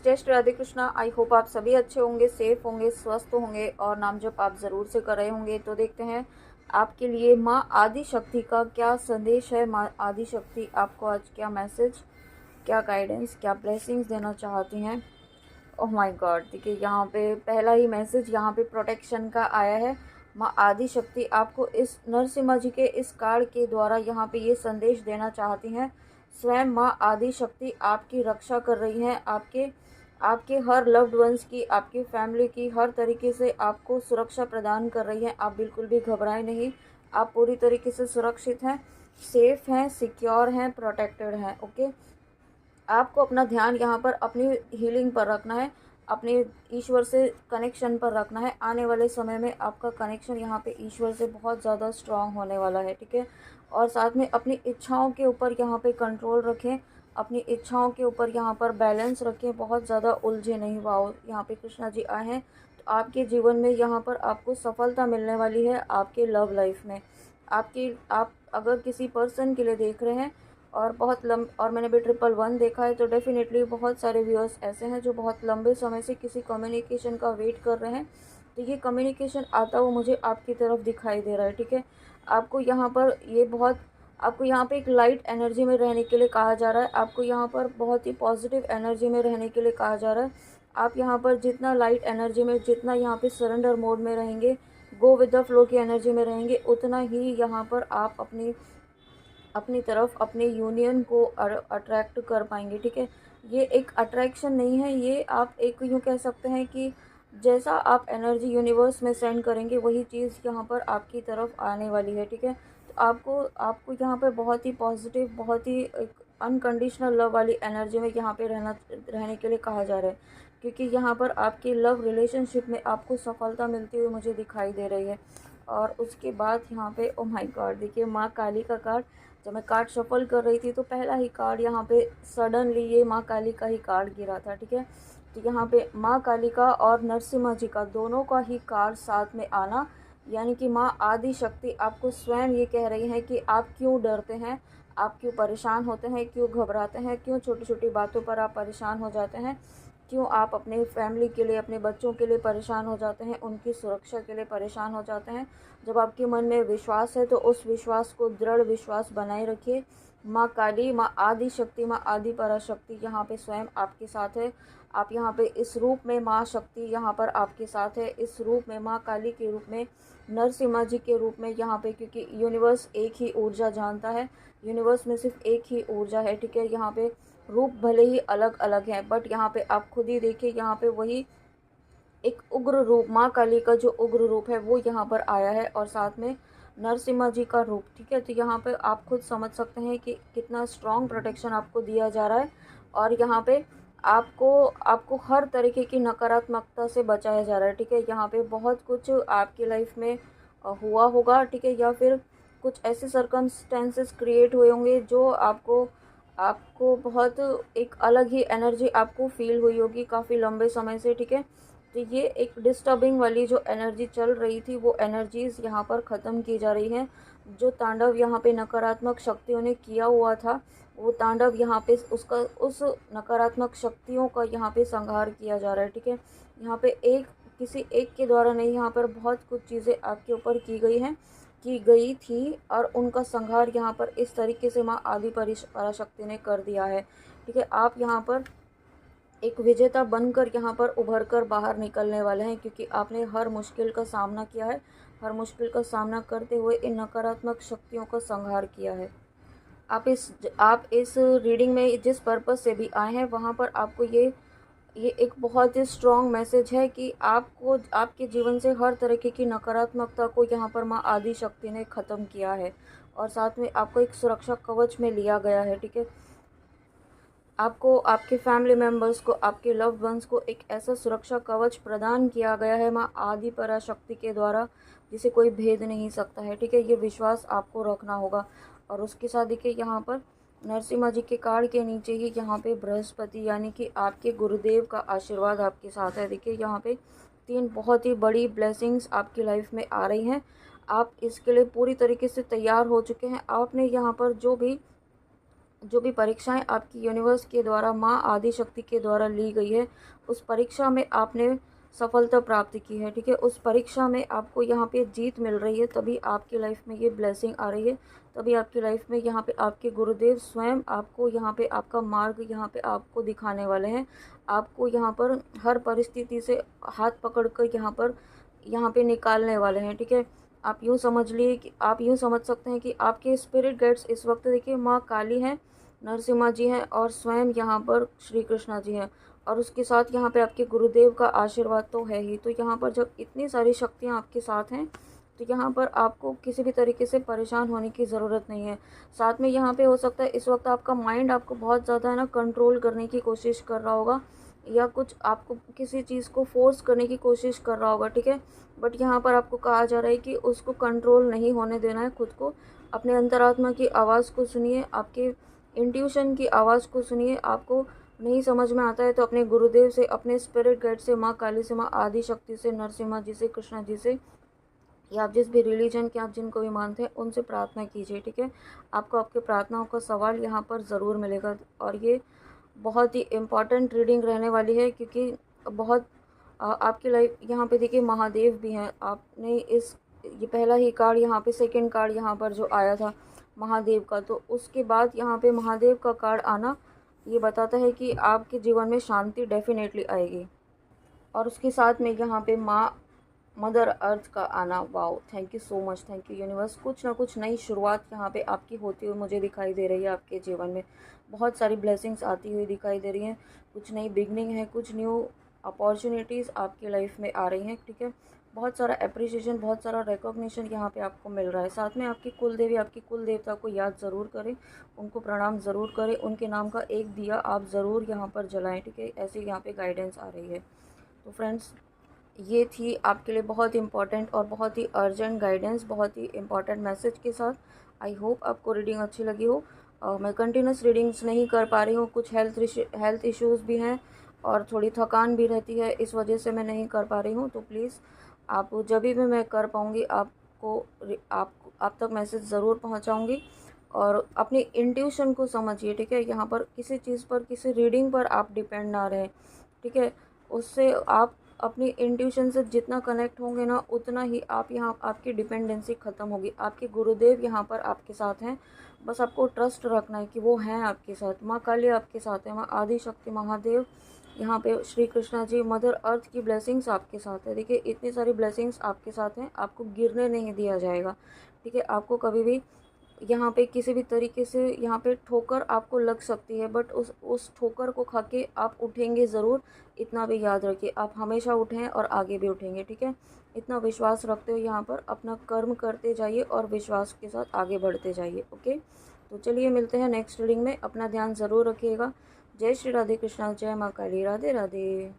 जय Shri Radhe Krishna. I hope आप सभी अच्छे होंगे, सेफ होंगे, स्वस्थ होंगे और नाम जप आप ज़रूर से कर रहे होंगे। तो देखते हैं आपके लिए माँ आदि शक्ति का क्या संदेश है। माँ आदि शक्ति आपको आज क्या मैसेज, क्या गाइडेंस, क्या ब्लेसिंग्स देना चाहती हैं। ओह माय गॉड, देखिए यहाँ पे पहला ही मैसेज यहाँ पे प्रोटेक्शन का आया है। माँ आदि शक्ति आपको इस नरसिम्हा जी के इस कार्ड के द्वारा यहाँ पे ये संदेश देना चाहती हैं। स्वयं माँ आदि शक्ति आपकी रक्षा कर रही हैं, आपके आपके हर लव्ड वंस की, आपकी फैमिली की हर तरीके से आपको सुरक्षा प्रदान कर रही है। आप बिल्कुल भी घबराएं नहीं, आप पूरी तरीके से सुरक्षित हैं, सेफ हैं, सिक्योर हैं, प्रोटेक्टेड हैं। ओके, आपको अपना ध्यान यहाँ पर अपनी हीलिंग पर रखना है, अपने ईश्वर से कनेक्शन पर रखना है। आने वाले समय में आपका कनेक्शन यहाँ पे ईश्वर से बहुत ज़्यादा स्ट्रांग होने वाला है, ठीक है। और साथ में अपनी इच्छाओं के ऊपर यहाँ पे कंट्रोल रखें, अपनी इच्छाओं के ऊपर यहाँ पर बैलेंस रखें, बहुत ज़्यादा उलझे नहीं। वाओ, यहाँ पे कृष्णा जी आए हैं। तो आपके जीवन में यहाँ पर आपको सफलता मिलने वाली है, आपके लव लाइफ में। आप अगर किसी पर्सन के लिए देख रहे हैं और मैंने भी 111 देखा है, तो डेफिनेटली बहुत सारे व्यूअर्स ऐसे हैं जो बहुत लंबे समय से किसी कम्युनिकेशन का वेट कर रहे हैं। तो ये कम्युनिकेशन आता हुआ मुझे आपकी तरफ दिखाई दे रहा है, ठीक है। आपको यहाँ पे एक लाइट एनर्जी में रहने के लिए कहा जा रहा है, आपको यहाँ पर बहुत ही पॉजिटिव एनर्जी में रहने के लिए कहा जा रहा है। आप यहाँ पर जितना लाइट एनर्जी में, जितना यहाँ पे सरेंडर मोड में रहेंगे, गो विद द फ्लो की एनर्जी में रहेंगे, उतना ही यहाँ पर आप अपनी तरफ अपने यूनियन को अट्रैक्ट कर पाएंगे, ठीक है। ये एक अट्रैक्शन नहीं है, ये आप एक यूँ कह सकते हैं कि जैसा आप एनर्जी यूनिवर्स में सेंड करेंगे वही चीज़ यहाँ पर आपकी तरफ आने वाली है, ठीक है। तो आपको आपको यहाँ पर बहुत ही पॉजिटिव, बहुत ही एक अनकंडीशनल लव वाली एनर्जी में यहाँ पे रहने के लिए कहा जा रहा है, क्योंकि यहाँ पर आपकी लव रिलेशनशिप में आपको सफलता मिलती हुई मुझे दिखाई दे रही है। और उसके बाद यहाँ पे ओ माय गॉड, देखिए माँ काली का कार्ड। जब मैं कार्ड शफल कर रही थी तो पहला ही कार्ड यहाँ पे सडनली ये माँ काली का ही कार्ड गिरा था, ठीक है। तो यहाँ पे माँ काली का और नरसिम्हा जी का दोनों का ही कार्ड साथ में आना, यानी कि माँ आदि शक्ति आपको स्वयं ये कह रही है कि आप क्यों डरते हैं, आप क्यों परेशान होते हैं, क्यों घबराते हैं, क्यों छोटी छोटी बातों पर आप परेशान हो जाते हैं, क्यों आप अपने फैमिली के लिए, अपने बच्चों के लिए परेशान हो जाते हैं, उनकी सुरक्षा के लिए परेशान हो जाते हैं। जब आपके मन में विश्वास है तो उस विश्वास को, दृढ़ विश्वास बनाए रखिए। माँ काली, माँ आदि शक्ति, माँ आदि पराशक्ति यहाँ पे स्वयं आपके साथ है। आप यहाँ पे इस रूप में माँ शक्ति यहाँ पर आपके साथ है, इस रूप में माँ काली के रूप में, नरसिम्हा जी के रूप में यहाँ पे, क्योंकि यूनिवर्स एक ही ऊर्जा जानता है, यूनिवर्स में सिर्फ एक ही ऊर्जा है, ठीक है। यहाँ पे रूप भले ही अलग अलग हैं, बट यहाँ पे आप खुद ही देखिए, यहाँ पे वही एक उग्र रूप, माँ काली का जो उग्र रूप है वो यहाँ पर आया है, और साथ में नरसिम्हा जी का रूप, ठीक है। तो यहाँ पे आप खुद समझ सकते हैं कि कितना स्ट्रॉन्ग प्रोटेक्शन आपको दिया जा रहा है। और यहाँ पे आपको आपको हर तरीके की नकारात्मकता से बचाया जा रहा है, ठीक है। यहाँ पे बहुत कुछ आपकी लाइफ में हुआ होगा, ठीक है, या फिर कुछ ऐसे सर्कमस्टेंसेस क्रिएट हुए होंगे जो आपको आपको बहुत एक अलग ही एनर्जी आपको फील हुई होगी काफ़ी लंबे समय से, ठीक है। तो ये एक डिस्टर्बिंग वाली जो एनर्जी चल रही थी वो एनर्जीज़ यहाँ पर ख़त्म की जा रही हैं। जो तांडव यहाँ पे नकारात्मक शक्तियों ने किया हुआ था, वो तांडव यहाँ पे उस नकारात्मक शक्तियों का यहाँ पे संहार किया जा रहा है, ठीक है। यहाँ पे किसी एक के द्वारा नहीं, यहाँ पर बहुत कुछ चीज़ें आपके ऊपर की गई थी, और उनका संहार यहाँ पर इस तरीके से माँ आदि पराशक्ति ने कर दिया है, ठीक है। आप यहाँ पर एक विजेता बनकर यहाँ पर उभर कर बाहर निकलने वाले हैं, क्योंकि आपने हर मुश्किल का सामना किया है, हर मुश्किल का सामना करते हुए इन नकारात्मक शक्तियों का संहार किया है। आप इस रीडिंग में जिस पर्पस से भी आए हैं वहाँ पर आपको ये एक बहुत ही स्ट्रॉन्ग मैसेज है कि आपको आपके जीवन से हर तरीके की नकारात्मकता को यहाँ पर माँ आदि शक्ति ने ख़त्म किया है, और साथ में आपको एक सुरक्षा कवच में लिया गया है, ठीक है। आपको, आपके फैमिली मेम्बर्स को, आपके लव्ड वंस को एक ऐसा सुरक्षा कवच प्रदान किया गया है माँ आदि पराशक्ति के द्वारा, जिसे कोई भेद नहीं सकता है, ठीक है। ये विश्वास आपको रखना होगा। और उसके साथ देखिए यहाँ पर नरसिम्हा जी के कार्ड के नीचे ही यहाँ पे बृहस्पति, यानी कि आपके गुरुदेव का आशीर्वाद आपके साथ है। देखिए यहाँ पे 3 बहुत ही बड़ी ब्लेसिंग्स आपकी लाइफ में आ रही हैं। आप इसके लिए पूरी तरीके से तैयार हो चुके हैं। आपने यहाँ पर जो भी जो भी परीक्षाएं आपकी यूनिवर्स के द्वारा, माँ आदि शक्ति के द्वारा ली गई है, उस परीक्षा में आपने सफलता प्राप्त की है, ठीक है। उस परीक्षा में आपको यहाँ पे जीत मिल रही है, तभी आपकी लाइफ में ये ब्लेसिंग आ रही है, तभी आपकी लाइफ में यहाँ पे आपके गुरुदेव स्वयं आपको यहाँ पे आपका मार्ग यहाँ पे आपको दिखाने वाले हैं। आपको यहाँ पर हर परिस्थिति से हाथ पकड़ कर यहाँ पे निकालने वाले हैं, ठीक है। आप यूँ समझ लिए कि आप यूँ समझ सकते हैं कि आपके स्पिरिट गाइड्स इस वक्त देखिए माँ काली हैं, नरसिम्हा जी हैं और स्वयं यहाँ पर श्री कृष्णा जी हैं, और उसके साथ यहाँ पे आपके गुरुदेव का आशीर्वाद तो है ही। तो यहाँ पर जब इतनी सारी शक्तियाँ आपके साथ हैं, तो यहाँ पर आपको किसी भी तरीके से परेशान होने की ज़रूरत नहीं है। साथ में यहाँ पे हो सकता है इस वक्त आपका माइंड आपको बहुत ज़्यादा है ना कंट्रोल करने की कोशिश कर रहा होगा, या कुछ आपको किसी चीज़ को फोर्स करने की कोशिश कर रहा होगा, ठीक है। बट यहाँ पर आपको कहा जा रहा है कि उसको कंट्रोल नहीं होने देना है खुद को। अपने अंतरात्मा की आवाज़ को सुनिए, आपके इंट्यूशन की आवाज़ को सुनिए। आपको नहीं समझ में आता है तो अपने गुरुदेव से, अपने स्पिरिट गाइड से, माँ काली से, माँ आदि शक्ति से, नरसिम्हा जी से, कृष्णा जी से, या आप जिस भी रिलीजन के आप जिनको भी मानते हैं उनसे प्रार्थना कीजिए, ठीक है। आपको आपके प्रार्थनाओं का सवाल यहाँ पर ज़रूर मिलेगा, और ये बहुत ही इम्पॉर्टेंट रीडिंग रहने वाली है, क्योंकि बहुत आपकी लाइफ यहाँ पे देखिए महादेव भी हैं। आपने ये पहला ही कार्ड यहाँ पे, सेकंड कार्ड यहाँ पर जो आया था महादेव का, तो उसके बाद यहाँ पे महादेव का कार्ड आना ये बताता है कि आपके जीवन में शांति डेफिनेटली आएगी। और उसके साथ में यहाँ पे माँ मदर अर्थ का आना, wow, thank you so much, thank you universe. कुछ ना कुछ नई शुरुआत यहाँ पे आपकी होती हुई मुझे दिखाई दे रही है। आपके जीवन में बहुत सारी ब्लेसिंग्स आती हुई दिखाई दे रही हैं, कुछ नई बिगनिंग है, कुछ न्यू अपॉर्चुनिटीज़ आपकी लाइफ में आ रही हैं, ठीक है। बहुत सारा अप्रिसिएशन, बहुत सारा रिकॉग्निशन यहाँ पे आपको मिल रहा है। साथ में आपकी कुलदेवी, आपकी कुल देवता को याद ज़रूर करें, उनको प्रणाम ज़रूर करें, उनके नाम का एक दिया आप ज़रूर यहाँ पर जलाएँ, ठीक है। ऐसे यहाँ पे गाइडेंस आ रही है। तो फ्रेंड्स, ये थी आपके लिए बहुत इंपॉर्टेंट और बहुत ही अर्जेंट गाइडेंस, बहुत ही इंपॉर्टेंट मैसेज के साथ। आई होप आपको रीडिंग अच्छी लगी हो। मैं कंटिन्यूस रीडिंग्स नहीं कर पा रही हूँ, कुछ हेल्थ इश्यूज़ भी हैं और थोड़ी थकान भी रहती है, इस वजह से मैं नहीं कर पा रही हूँ। तो प्लीज़ आप जब भी मैं कर पाऊँगी आप तक मैसेज ज़रूर पहुँचाऊँगी। और अपनी इंट्यूशन को समझिए, ठीक है। यहाँ पर किसी चीज़ पर, किसी रीडिंग पर आप डिपेंड ना रहें, ठीक है। उससे आप अपनी इंट्यूशन से जितना कनेक्ट होंगे ना, उतना ही आप यहाँ आपकी डिपेंडेंसी ख़त्म होगी। आपके गुरुदेव यहाँ पर आपके साथ हैं, बस आपको ट्रस्ट रखना है कि वो हैं आपके साथ। माँ काली आपके साथ है, माँ आदि शक्ति, महादेव, यहाँ पे श्री कृष्णा जी, मदर अर्थ की ब्लेसिंग्स आपके साथ है। देखिए इतनी सारी ब्लेसिंग्स आपके साथ हैं, आपको गिरने नहीं दिया जाएगा, ठीक है। आपको कभी भी यहाँ पे किसी भी तरीके से यहाँ पे ठोकर आपको लग सकती है, बट उस ठोकर को खा के आप उठेंगे ज़रूर। इतना भी याद रखिए, आप हमेशा उठें और आगे भी उठेंगे, ठीक है। इतना विश्वास रखते हुए यहाँ पर अपना कर्म करते जाइए और विश्वास के साथ आगे बढ़ते जाइए, ओके। तो चलिए मिलते हैं नेक्स्ट रीडिंग में। अपना ध्यान ज़रूर रखिएगा। जय श्री राधे कृष्णा, जय माँ काली, राधे राधे।